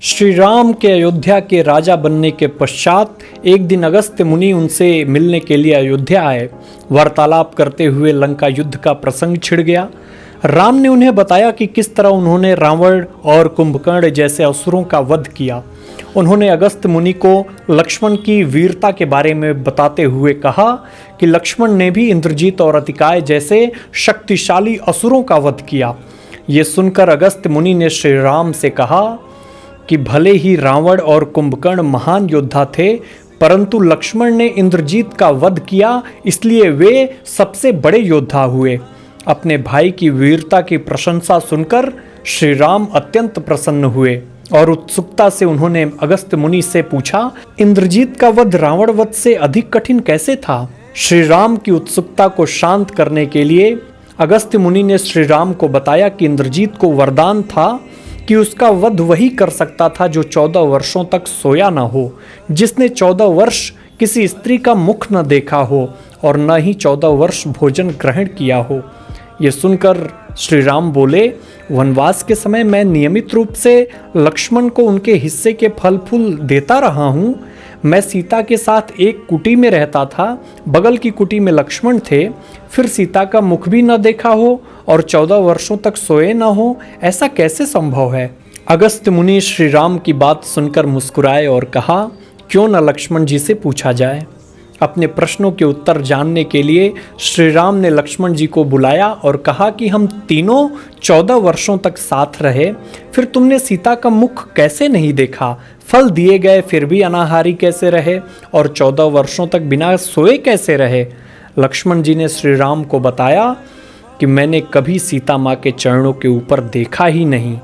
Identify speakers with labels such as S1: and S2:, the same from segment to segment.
S1: श्री राम के अयोध्या के राजा बनने के पश्चात एक दिन अगस्त्य मुनि उनसे मिलने के लिए अयोध्या आए। वार्तालाप करते हुए लंका युद्ध का प्रसंग छिड़ गया। राम ने उन्हें बताया कि किस तरह उन्होंने रावण और कुंभकर्ण जैसे असुरों का वध किया। उन्होंने अगस्त्य मुनि को लक्ष्मण की वीरता के बारे में बताते हुए कहा कि लक्ष्मण ने भी इंद्रजीत और अतिकाय जैसे शक्तिशाली असुरों का वध किया। ये सुनकर अगस्त्य मुनि ने श्री राम से कहा कि भले ही रावण और कुंभकर्ण महान योद्धा थे, परंतु लक्ष्मण ने इंद्रजीत का वध किया, इसलिए वे सबसे बड़े योद्धा हुए। अपने भाई की वीरता की प्रशंसा सुनकर श्री राम अत्यंत प्रसन्न हुए और उत्सुकता से उन्होंने अगस्त्य मुनि से पूछा, इंद्रजीत का वध रावण वध से अधिक कठिन कैसे था? श्री राम की उत्सुकता को शांत करने के लिए अगस्त्य मुनि ने श्री राम को बताया कि इंद्रजीत को वरदान था कि उसका वध वही कर सकता था जो 14 वर्षों तक सोया न हो, जिसने 14 वर्ष किसी स्त्री का मुख न देखा हो और न ही 14 वर्ष भोजन ग्रहण किया हो। ये सुनकर श्री राम बोले, वनवास के समय मैं नियमित रूप से लक्ष्मण को उनके हिस्से के फल फूल देता रहा हूँ। मैं सीता के साथ एक कुटी में रहता था, बगल की कुटी में लक्ष्मण थे, फिर सीता का मुख भी न देखा हो और 14 वर्षों तक सोए न हो, ऐसा कैसे संभव है? अगस्त्य मुनि श्री राम की बात सुनकर मुस्कुराए और कहा, क्यों न लक्ष्मण जी से पूछा जाए। अपने प्रश्नों के उत्तर जानने के लिए श्री राम ने लक्ष्मण जी को बुलाया और कहा कि हम तीनों 14 वर्षों तक साथ रहे, फिर तुमने सीता का मुख कैसे नहीं देखा? फल दिए गए फिर भी अनाहारी कैसे रहे और 14 वर्षों तक बिना सोए कैसे रहे? लक्ष्मण जी ने श्री राम को बताया कि मैंने कभी सीता माँ के चरणों के ऊपर देखा ही नहीं।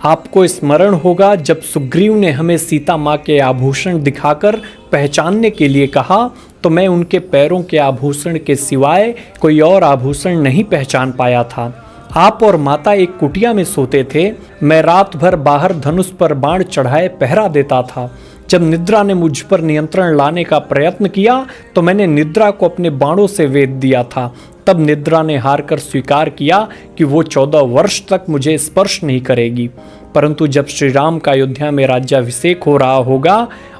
S1: आपको स्मरण होगा जब सुग्रीव ने हमें सीता माँ के आभूषण दिखाकर पहचानने के लिए कहा, तो मैं उनके पैरों के आभूषण के सिवाय कोई और आभूषण नहीं पहचान पाया था। आप और माता एक कुटिया में सोते थे। मैं रात भर बाहर धनुष पर बाण चढ़ाए पहरा देता था। जब निद्रा ने मुझ पर नियंत्रण लाने का प्रयत्न किया तो मैंने निद्रा को अपने बाणों से वेध दिया था। तब निद्रा ने हार कर स्वीकार किया कि वो 14 वर्ष तक मुझे स्पर्श नहीं करेगी, परंतु जब श्री राम का अयोध्या में राज्याभिषेक हो रहा होगा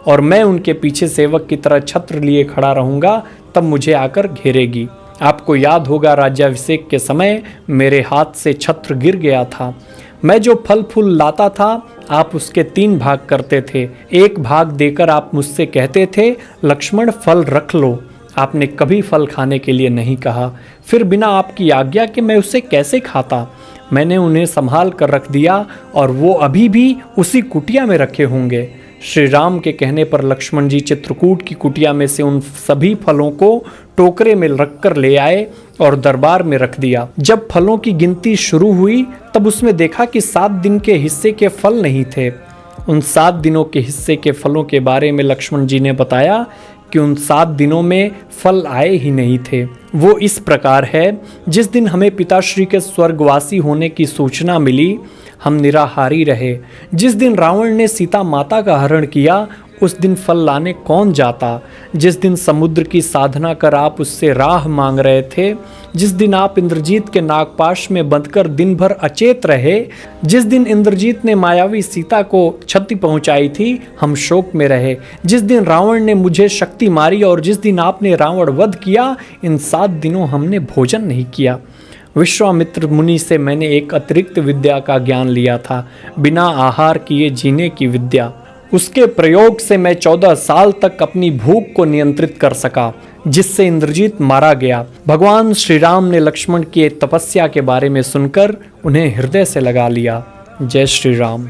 S1: और मैं उनके पीछे सेवक की तरह छत्र लिए खड़ा रहूंगा, तब मुझे आकर घेरेगी। आपको याद होगा राज्याभिषेक के समय मेरे हाथ से छत्र गिर गया था। मैं जो फल फूल लाता था आप उसके 3 भाग करते थे। एक भाग देकर आप मुझसे कहते थे, लक्ष्मण फल रख लो। आपने कभी फल खाने के लिए नहीं कहा। फिर बिना आपकी आज्ञा के मैं उसे कैसे खाता? मैंने उन्हें संभाल कर रख दिया और वो अभी भी उसी कुटिया में रखे होंगे। श्री राम के कहने पर लक्ष्मण जी चित्रकूट की कुटिया में से उन सभी फलों को टोकरे में रखकर ले आए और दरबार में रख दिया। जब फलों की गिनती शुरू हुई तब उसमें देखा कि 7 दिन के हिस्से के फल नहीं थे। उन 7 दिनों के हिस्से के फलों के बारे में लक्ष्मण जी ने बताया कि उन 7 दिनों में फल आए ही नहीं थे। वो इस प्रकार है, जिस दिन हमें पिताश्री के स्वर्गवासी होने की सूचना मिली हम निराहारी रहे। जिस दिन रावण ने सीता माता का हरण किया उस दिन फल लाने कौन जाता? जिस दिन समुद्र की साधना कर आप उससे राह मांग रहे थे, जिस दिन आप इंद्रजीत के नागपाश में बंधकर दिन भर अचेत रहे, जिस दिन इंद्रजीत ने मायावी सीता को क्षति पहुंचाई थी, हम शोक में रहे। जिस दिन रावण ने मुझे शक्ति मारी और जिस दिन आपने रावण वध किया, इन 7 दिनों हमने भोजन नहीं किया। विश्वामित्र मुनि से मैंने एक अतिरिक्त विद्या का ज्ञान लिया था, बिना आहार किए जीने की विद्या। उसके प्रयोग से मैं 14 साल तक अपनी भूख को नियंत्रित कर सका, जिससे इंद्रजीत मारा गया। भगवान श्री राम ने लक्ष्मण की तपस्या के बारे में सुनकर उन्हें हृदय से लगा लिया। जय श्री राम।